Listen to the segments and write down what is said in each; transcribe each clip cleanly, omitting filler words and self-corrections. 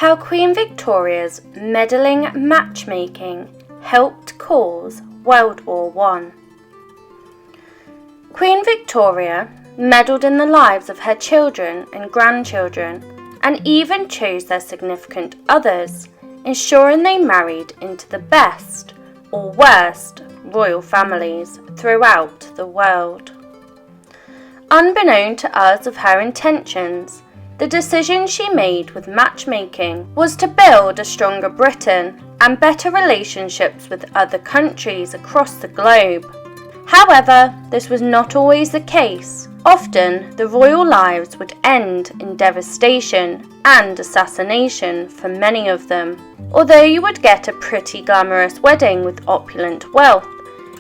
How Queen Victoria's meddling matchmaking helped cause World War I. Queen Victoria meddled in the lives of her children and grandchildren, and even chose their significant others, ensuring they married into the best or worst royal families throughout the world. Unbeknown to us of her intentions, the decision she made with matchmaking was to build a stronger Britain and better relationships with other countries across the globe. However, this was not always the case. Often, the royal lives would end in devastation and assassination for many of them. Although you would get a pretty glamorous wedding with opulent wealth,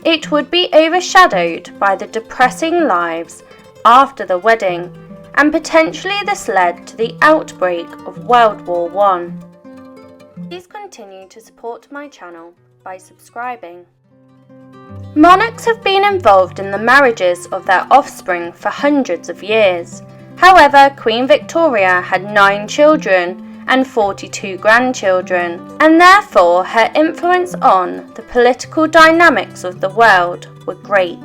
it would be overshadowed by the depressing lives after the wedding, and potentially this led to the outbreak of World War I. Please continue to support my channel by subscribing. Monarchs have been involved in the marriages of their offspring for hundreds of years. However, Queen Victoria had 9 children and 42 grandchildren, and therefore her influence on the political dynamics of the world were great.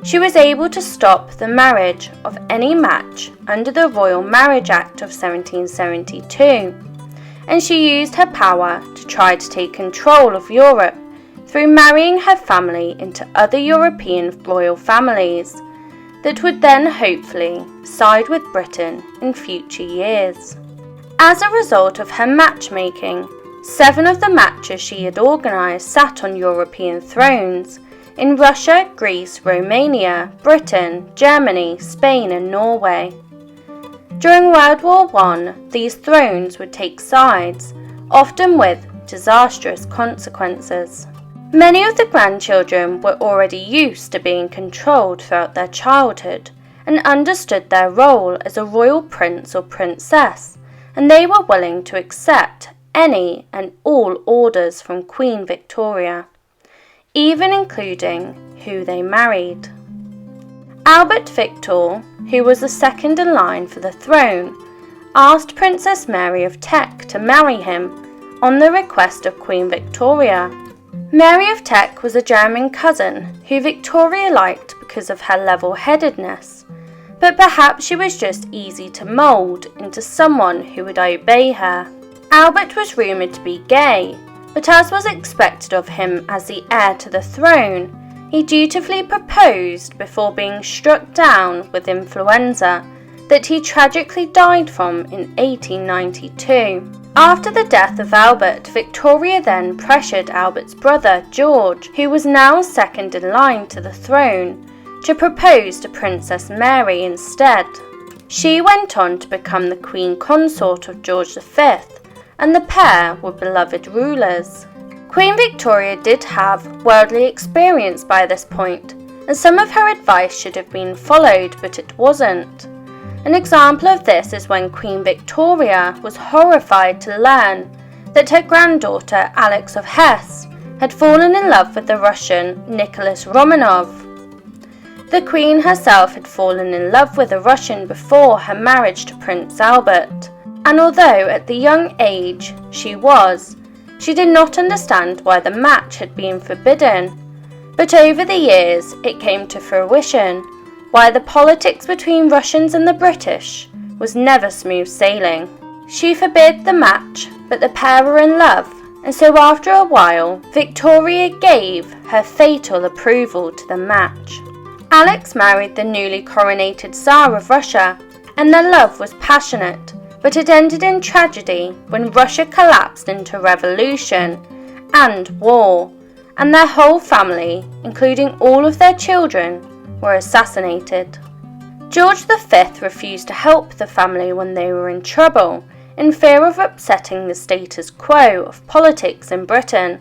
She was able to stop the marriage of any match under the Royal Marriage Act of 1772, and she used her power to try to take control of Europe through marrying her family into other European royal families that would then hopefully side with Britain in future years. As a result of her matchmaking, 7 of the matches she had organised sat on European thrones in Russia, Greece, Romania, Britain, Germany, Spain and Norway. During World War I, these thrones would take sides, often with disastrous consequences. Many of the grandchildren were already used to being controlled throughout their childhood and understood their role as a royal prince or princess, and they were willing to accept any and all orders from Queen Victoria, even including who they married. Albert Victor, who was the second in line for the throne, asked Princess Mary of Teck to marry him on the request of Queen Victoria. Mary of Teck was a German cousin who Victoria liked because of her level-headedness, but perhaps she was just easy to mould into someone who would obey her. Albert was rumoured to be gay, but as was expected of him as the heir to the throne, he dutifully proposed before being struck down with influenza that he tragically died from in 1892. After the death of Albert, Victoria then pressured Albert's brother, George, who was now second in line to the throne, to propose to Princess Mary instead. She went on to become the Queen Consort of George V, and the pair were beloved rulers. Queen Victoria did have worldly experience by this point, and some of her advice should have been followed, but it wasn't. An example of this is when Queen Victoria was horrified to learn that her granddaughter Alex of Hesse had fallen in love with the Russian Nicholas Romanov. The Queen herself had fallen in love with a Russian before her marriage to Prince Albert, and although at the young age she did not understand why the match had been forbidden, but over the years it came to fruition why the politics between Russians and the British was never smooth sailing. She forbid the match, but the pair were in love, and so after a while, Victoria gave her fatal approval to the match. Alex married the newly coronated Tsar of Russia, and their love was passionate, but it ended in tragedy when Russia collapsed into revolution and war, and their whole family, including all of their children, were assassinated. George V refused to help the family when they were in trouble, in fear of upsetting the status quo of politics in Britain.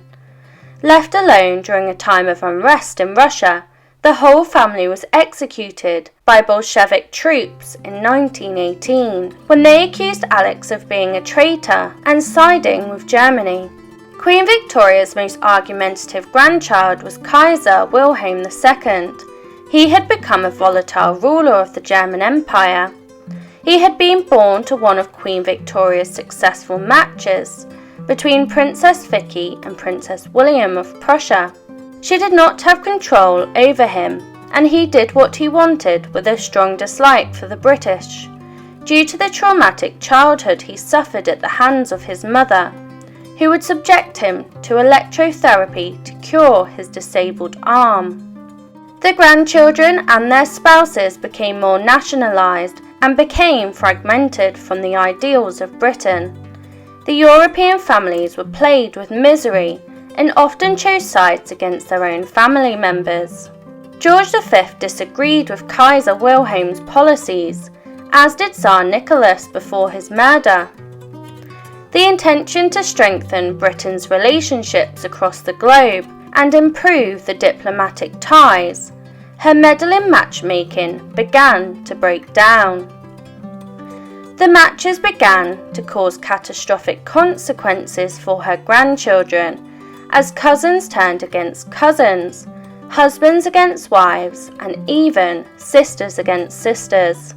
Left alone during a time of unrest in Russia, the whole family was executed by Bolshevik troops in 1918, when they accused Alex of being a traitor and siding with Germany. Queen Victoria's most argumentative grandchild was Kaiser Wilhelm II. He had become a volatile ruler of the German Empire. He had been born to one of Queen Victoria's successful matches between Princess Vicky and Princess William of Prussia. She did not have control over him, and he did what he wanted with a strong dislike for the British, due to the traumatic childhood he suffered at the hands of his mother, who would subject him to electrotherapy to cure his disabled arm. The grandchildren and their spouses became more nationalised and became fragmented from the ideals of Britain. The European families were plagued with misery and often chose sides against their own family members. George V disagreed with Kaiser Wilhelm's policies, as did Tsar Nicholas before his murder. The intention to strengthen Britain's relationships across the globe and improve the diplomatic ties, her meddling matchmaking began to break down. The matches began to cause catastrophic consequences for her grandchildren, as cousins turned against cousins, husbands against wives, and even sisters against sisters.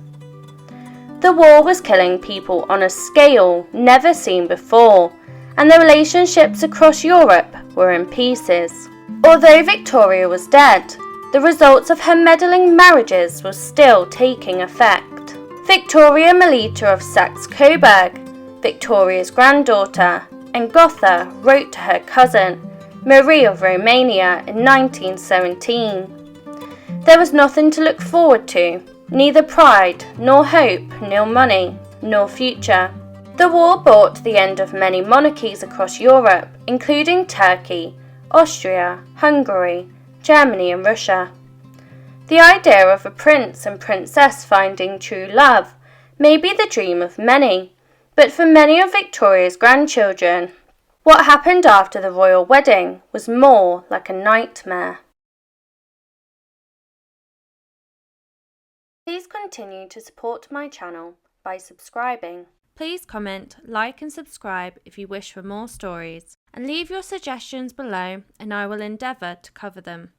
The war was killing people on a scale never seen before, and the relationships across Europe were in pieces. Although Victoria was dead, the results of her meddling marriages were still taking effect. Victoria Melita of Saxe-Coburg, Victoria's granddaughter, and Gotha wrote to her cousin, Marie of Romania, in 1917. There was nothing to look forward to, neither pride, nor hope, nor money, nor future. The war brought the end of many monarchies across Europe, including Turkey, Austria, Hungary, Germany and Russia. The idea of a prince and princess finding true love may be the dream of many, but for many of Victoria's grandchildren, what happened after the royal wedding was more like a nightmare. Please continue to support my channel by subscribing. Please comment, like and subscribe if you wish for more stories, and leave your suggestions below and I will endeavour to cover them.